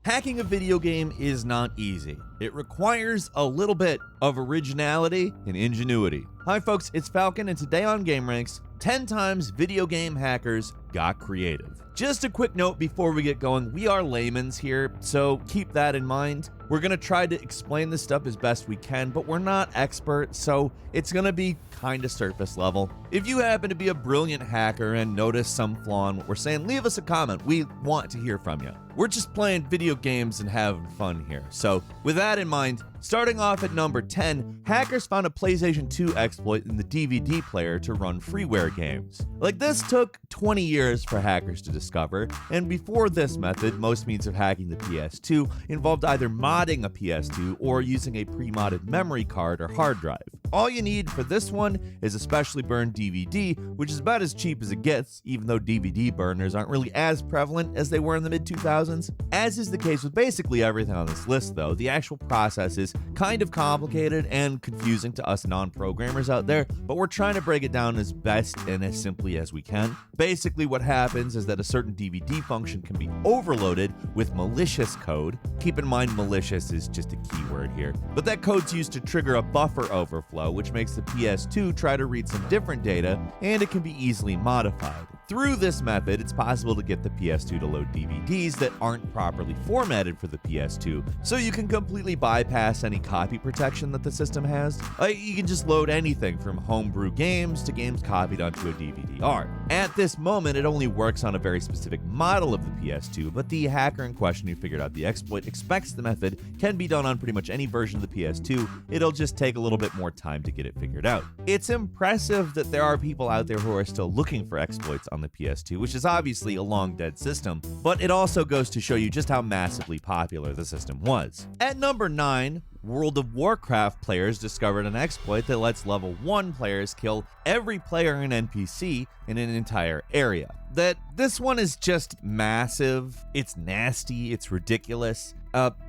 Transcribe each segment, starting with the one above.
Hacking a video game is not easy. It requires a little bit of originality and ingenuity. Hi folks, it's Falcon, and today on gameranx, 10 times video game hackers got creative. Just a quick note before we get going, we are layman's here, so keep that in mind. We're gonna try to explain this stuff as best we can, but we're not experts, so it's gonna be kinda surface level. If you happen to be a brilliant hacker and notice some flaw in what we're saying, leave us a comment. We want to hear from you. We're just playing video games and having fun here. So with that in mind, starting off at number 10, hackers found a PlayStation 2 exploit in the DVD player to run freeware games. Like, this took 20 years for hackers to discover, and before this method, most means of hacking the PS2 involved either modding a PS2 or using a pre-modded memory card or hard drive. All you need for this one is a specially burned DVD, which is about as cheap as it gets, even though DVD burners aren't really as prevalent as they were in the mid-2000s. As is the case with basically everything on this list though, the actual process is kind of complicated and confusing to us non-programmers out there, but we're trying to break it down as best and as simply as we can. Basically what happens is that a certain DVD function can be overloaded with malicious code. Keep in mind malicious is just a keyword here, but that code's used to trigger a buffer overflow, which makes the PS2 try to read some different data, and it can be easily modified. Through this method, it's possible to get the PS2 to load DVDs that aren't properly formatted for the PS2, so you can completely bypass any copy protection that the system has. You can just load anything from homebrew games to games copied onto a DVD-R. At this moment, it only works on a very specific model of the PS2, but the hacker in question who figured out the exploit expects the method can be done on pretty much any version of the PS2. It'll just take a little bit more time to get it figured out. It's impressive that there are people out there who are still looking for exploits on the PS2, which is obviously a long dead system, but it also goes to show you just how massively popular the system was. At number 9, World of Warcraft players discovered an exploit that lets level 1 players kill every player and NPC in an entire area. This one is just massive, it's nasty, it's ridiculous.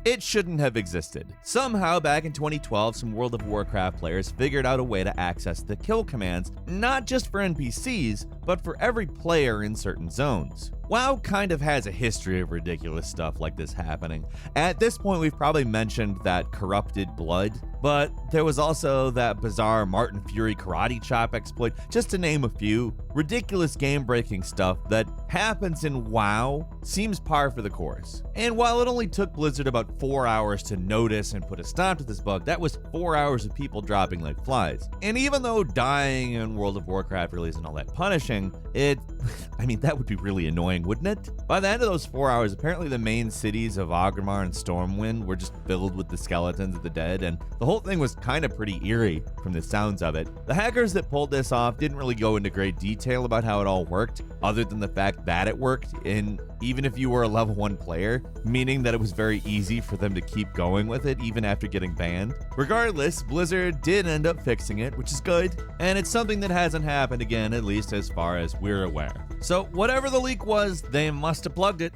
It shouldn't have existed. Somehow, back in 2012, some World of Warcraft players figured out a way to access the kill commands, not just for NPCs, but for every player in certain zones. WoW kind of has a history of ridiculous stuff like this happening. At this point, we've probably mentioned that corrupted blood, but there was also that bizarre Martin Fury karate chop exploit, just to name a few. Ridiculous game-breaking stuff that happens in WoW seems par for the course. And while it only took Blizzard about 4 hours to notice and put a stop to this bug, that was 4 hours of people dropping like flies. And even though dying in World of Warcraft really isn't all that punishing, that would be really annoying, wouldn't it? By the end of those 4 hours, apparently the main cities of Orgrimmar and Stormwind were just filled with the skeletons of the dead, and the whole thing was kind of pretty eerie from the sounds of it. The hackers that pulled this off didn't really go into great detail about how it all worked, other than the fact that it worked, and even if you were a level 1 player, meaning that it was very easy for them to keep going with it even after getting banned. Regardless, Blizzard did end up fixing it, which is good, and it's something that hasn't happened again, at least as far as we're aware. So whatever the leak was, they must have plugged it.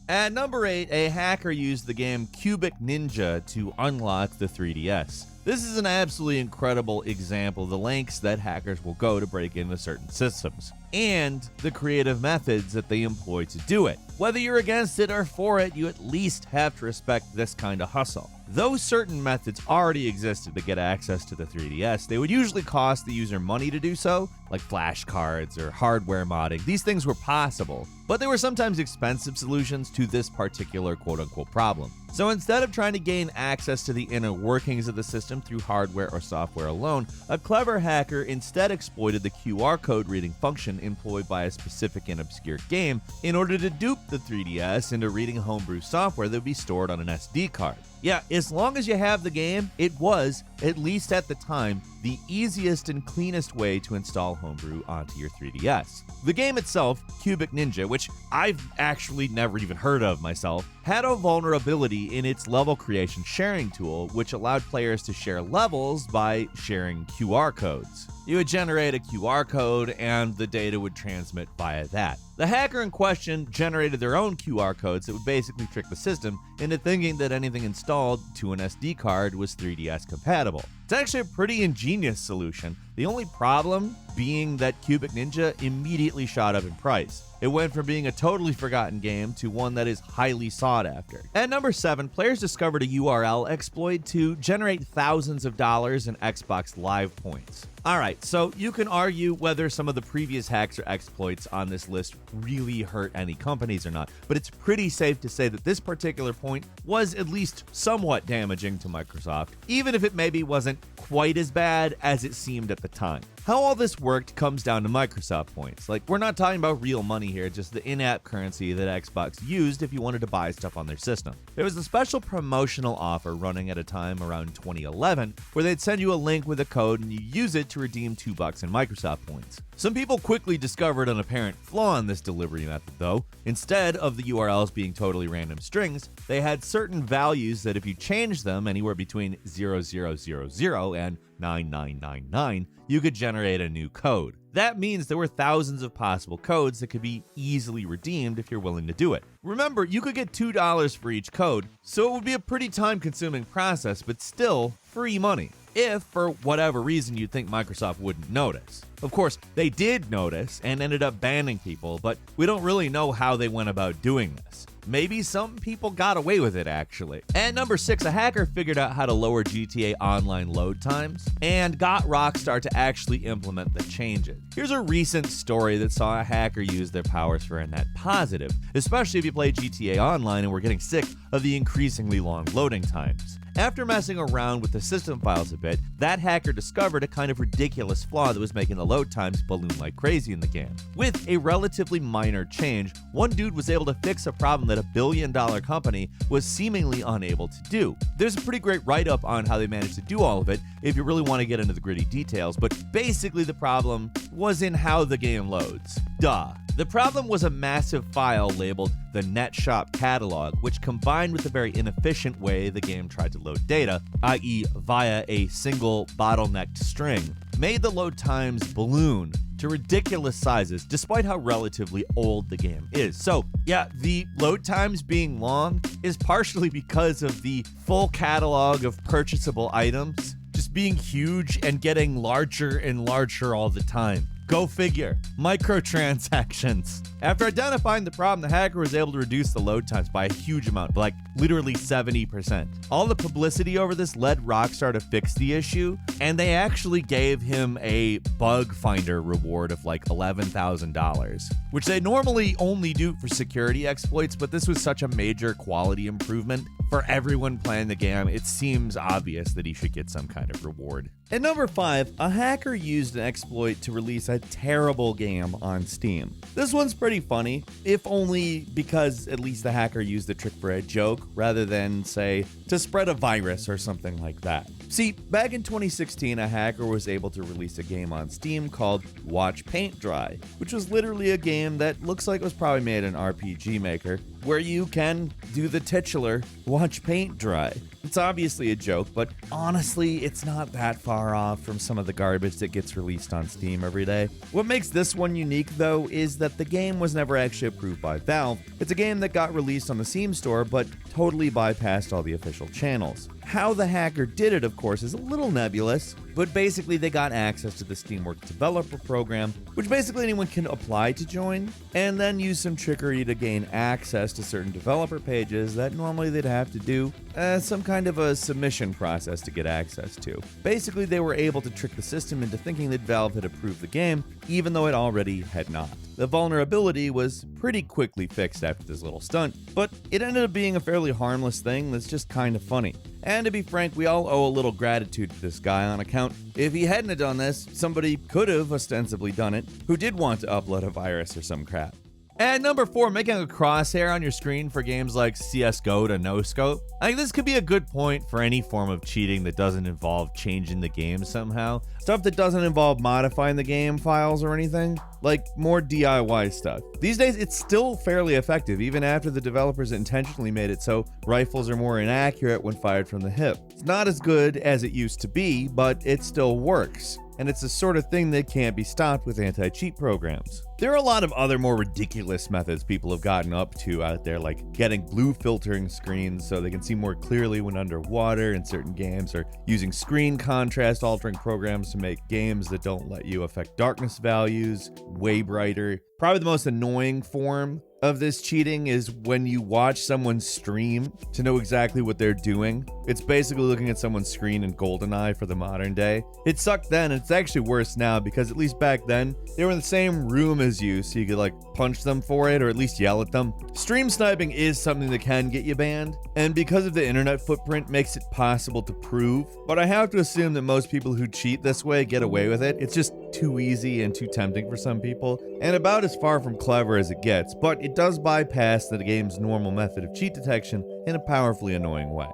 At number 8, a hacker used the game Cubic Ninja to unlock the 3DS. This is an absolutely incredible example of the lengths that hackers will go to break into certain systems, and the creative methods that they employ to do it. Whether you're against it or for it, you at least have to respect this kind of hustle. Though certain methods already existed to get access to the 3DS, they would usually cost the user money to do so, like flashcards or hardware modding. These things were possible, but they were sometimes expensive solutions to this particular quote-unquote problem. So instead of trying to gain access to the inner workings of the system through hardware or software alone, a clever hacker instead exploited the QR code reading function employed by a specific and obscure game in order to dupe the 3DS into reading homebrew software that would be stored on an SD card. Yeah, as long as you have the game, it was, at least at the time, the easiest and cleanest way to install homebrew onto your 3DS. The game itself, Cubic Ninja, which I've actually never even heard of myself, had a vulnerability in its level creation sharing tool, which allowed players to share levels by sharing QR codes. You would generate a QR code and the data would transmit via that. The hacker in question generated their own QR codes that would basically trick the system into thinking that anything installed to an SD card was 3DS compatible. It's actually a pretty ingenious solution. The only problem being that Cubic Ninja immediately shot up in price. It went from being a totally forgotten game to one that is highly sought after. At number 7, players discovered a URL exploit to generate thousands of dollars in Xbox Live points. Alright, so you can argue whether some of the previous hacks or exploits on this list really hurt any companies or not, but it's pretty safe to say that this particular point was at least somewhat damaging to Microsoft, even if it maybe wasn't quite as bad as it seemed at the time. How all this worked comes down to Microsoft points. Like, we're not talking about real money here, just the in-app currency that Xbox used if you wanted to buy stuff on their system. There was a special promotional offer running at a time around 2011 where they'd send you a link with a code and you use it to redeem $2 in Microsoft points. Some people quickly discovered an apparent flaw in this delivery method, though. Instead of the URLs being totally random strings, they had certain values that if you changed them anywhere between 0000 and 9999, you could generate a new code. That means there were thousands of possible codes that could be easily redeemed if you're willing to do it. Remember, you could get $2 for each code, so it would be a pretty time-consuming process, but still free money. If, for whatever reason, you'd think Microsoft wouldn't notice. Of course, they did notice and ended up banning people, but we don't really know how they went about doing this. Maybe some people got away with it, actually. At number 6, a hacker figured out how to lower GTA Online load times and got Rockstar to actually implement the changes. Here's a recent story that saw a hacker use their powers for a net positive, especially if you play GTA Online and were getting sick of the increasingly long loading times. After messing around with the system files a bit, that hacker discovered a kind of ridiculous flaw that was making the load times balloon like crazy in the game. With a relatively minor change, one dude was able to fix a problem that a billion-dollar company was seemingly unable to do. There's a pretty great write-up on how they managed to do all of it if you really want to get into the gritty details, but basically the problem was in how the game loads. Duh. The problem was a massive file labeled the NetShop catalog, which combined with the very inefficient way the game tried to load data, i.e. via a single bottlenecked string, made the load times balloon to ridiculous sizes despite how relatively old the game is. So yeah, the load times being long is partially because of the full catalog of purchasable items just being huge and getting larger and larger all the time. Go figure. Microtransactions. After identifying the problem, the hacker was able to reduce the load times by a huge amount, like literally 70%. All the publicity over this led Rockstar to fix the issue, and they actually gave him a bug finder reward of like $11,000, which they normally only do for security exploits, but this was such a major quality improvement for everyone playing the game, it seems obvious that he should get some kind of reward. At number 5, a hacker used an exploit to release a terrible game on Steam. This one's pretty funny, if only because at least the hacker used the trick for a joke rather than, say, to spread a virus or something like that. See, back in 2016, a hacker was able to release a game on Steam called Watch Paint Dry, which was literally a game that looks like it was probably made in RPG Maker, where you can do the titular watch paint dry. It's obviously a joke, but honestly, it's not that far off from some of the garbage that gets released on Steam every day. What makes this one unique, though, is that the game was never actually approved by Valve. It's a game that got released on the Steam store, but totally bypassed all the official channels. How the hacker did it, of course, is a little nebulous, but basically they got access to the Steamworks developer program, which basically anyone can apply to join, and then use some trickery to gain access to certain developer pages that normally they'd have to do some kind of a submission process to get access to. Basically, they were able to trick the system into thinking that Valve had approved the game, even though it already had not. The vulnerability was pretty quickly fixed after this little stunt, but it ended up being a fairly harmless thing that's just kind of funny. And to be frank, we all owe a little gratitude to this guy on account. If he hadn't have done this, somebody could have ostensibly done it who did want to upload a virus or some crap. At number 4, making a crosshair on your screen for games like CSGO to Noscope. I think this could be a good point for any form of cheating that doesn't involve changing the game somehow. Stuff that doesn't involve modifying the game files or anything, like more DIY stuff. These days, it's still fairly effective, even after the developers intentionally made it so rifles are more inaccurate when fired from the hip. It's not as good as it used to be, but it still works. and it's the sort of thing that can't be stopped with anti-cheat programs. There are a lot of other more ridiculous methods people have gotten up to out there, like getting blue filtering screens so they can see more clearly when underwater in certain games, or using screen contrast altering programs to make games that don't let you affect darkness values way brighter. Probably the most annoying form of this cheating is when you watch someone stream to know exactly what they're doing. It's basically looking at someone's screen in GoldenEye for the modern day. It sucked then, and it's actually worse now, because at least back then, they were in the same room as you, so you could like punch them for it or at least yell at them. Stream sniping is something that can get you banned, and because of the internet footprint makes it possible to prove, but I have to assume that most people who cheat this way get away with it. It's just too easy and too tempting for some people, and about as far from clever as it gets, but it does bypass the game's normal method of cheat detection in a powerfully annoying way.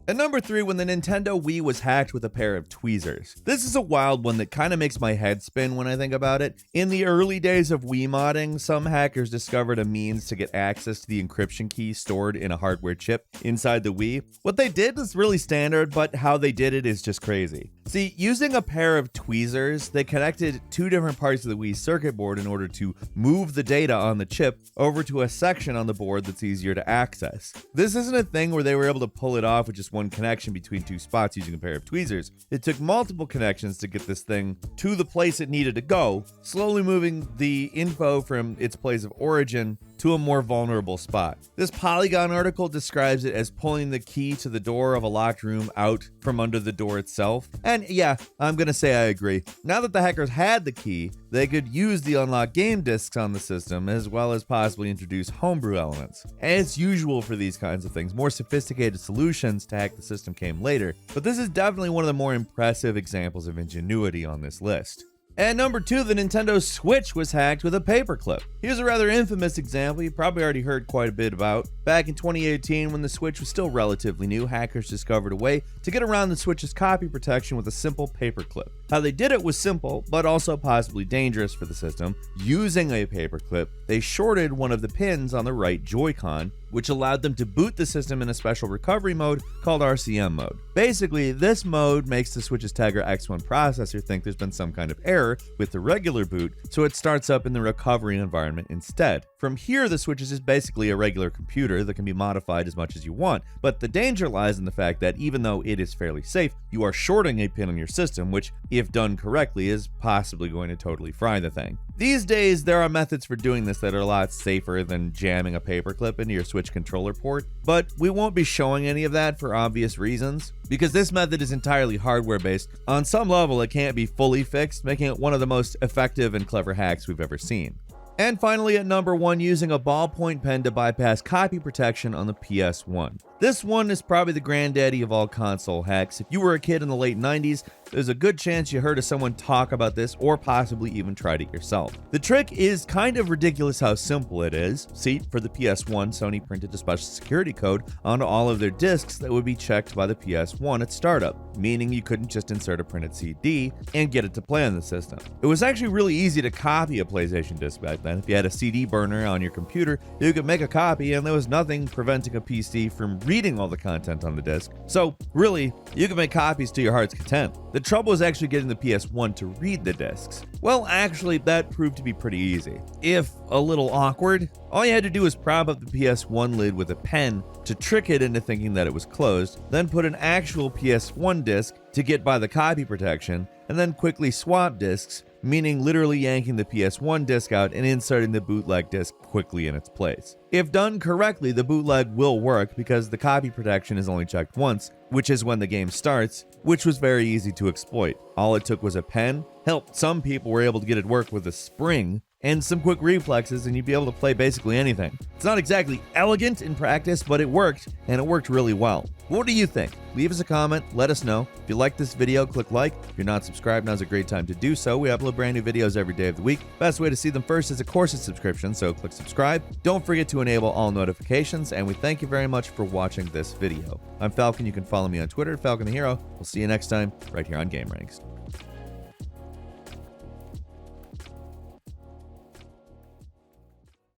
At number 3, when the Nintendo Wii was hacked with a pair of tweezers. This is a wild one that kind of makes my head spin when I think about it. In the early days of Wii modding, some hackers discovered a means to get access to the encryption key stored in a hardware chip inside the Wii. What they did was really standard, but how they did it is just crazy. See, using a pair of tweezers, they connected 2 different parts of the Wii circuit board in order to move the data on the chip over to a section on the board that's easier to access. This isn't a thing where they were able to pull it off with just one connection between 2 spots using a pair of tweezers. It took multiple connections to get this thing to the place it needed to go, slowly moving the info from its place of origin to a more vulnerable spot. This Polygon article describes it as pulling the key to the door of a locked room out from under the door itself. And yeah, I'm gonna say I agree. Now that the hackers had the key, they could use the unlocked game discs on the system, as well as possibly introduce homebrew elements. As usual for these kinds of things, more sophisticated solutions to hack the system came later, but this is definitely one of the more impressive examples of ingenuity on this list. At number 2, the Nintendo Switch was hacked with a paperclip. Here's a rather infamous example you probably already heard quite a bit about. Back in 2018, when the Switch was still relatively new, hackers discovered a way to get around the Switch's copy protection with a simple paperclip. How they did it was simple, but also possibly dangerous for the system. Using a paperclip, they shorted one of the pins on the right Joy-Con, which allowed them to boot the system in a special recovery mode called RCM mode. Basically, this mode makes the Switch's Tegra X1 processor think there's been some kind of error with the regular boot, so it starts up in the recovery environment instead. From here, the Switch is just basically a regular computer that can be modified as much as you want, but the danger lies in the fact that even though it is fairly safe, you are shorting a pin on your system, which, if done correctly, is possibly going to totally fry the thing. These days, there are methods for doing this that are a lot safer than jamming a paperclip into your Switch controller port, but we won't be showing any of that for obvious reasons. Because this method is entirely hardware based, on some level it can't be fully fixed, making it one of the most effective and clever hacks we've ever seen. And finally, at number 1, using a ballpoint pen to bypass copy protection on the PS1. This one is probably the granddaddy of all console hacks. If you were a kid in the late 90s, there's a good chance you heard of someone talk about this or possibly even tried it yourself. The trick is kind of ridiculous how simple it is. See, for the PS1, Sony printed a special security code onto all of their discs that would be checked by the PS1 at startup, meaning you couldn't just insert a printed CD and get it to play on the system. It was actually really easy to copy a PlayStation disc back then. If you had a CD burner on your computer, you could make a copy and there was nothing preventing a PC from reading all the content on the disc. So really, you could make copies to your heart's content. The trouble was actually getting the PS1 to read the discs. Well, actually, that proved to be pretty easy. If a little awkward, all you had to do was prop up the PS1 lid with a pen to trick it into thinking that it was closed, then put an actual PS1 disc to get by the copy protection, and then quickly swap discs, meaning literally yanking the PS1 disc out and inserting the bootleg disc quickly in its place. If done correctly, the bootleg will work because the copy protection is only checked once, which is when the game starts, which was very easy to exploit. All it took was a pen. Hell, some people were able to get it work with a spring and some quick reflexes, and you'd be able to play basically anything. It's not exactly elegant in practice, but it worked, and it worked really well. What do you think? Leave us a comment, let us know. If you like this video, click like. If you're not subscribed, now's a great time to do so. We upload brand new videos every day of the week. Best way to see them first is, of course, a subscription, so click subscribe. Don't forget to enable all notifications, and we thank you very much for watching this video. I'm Falcon. You can follow me on Twitter, Falcon the Hero. We'll see you next time, right here on gameranx.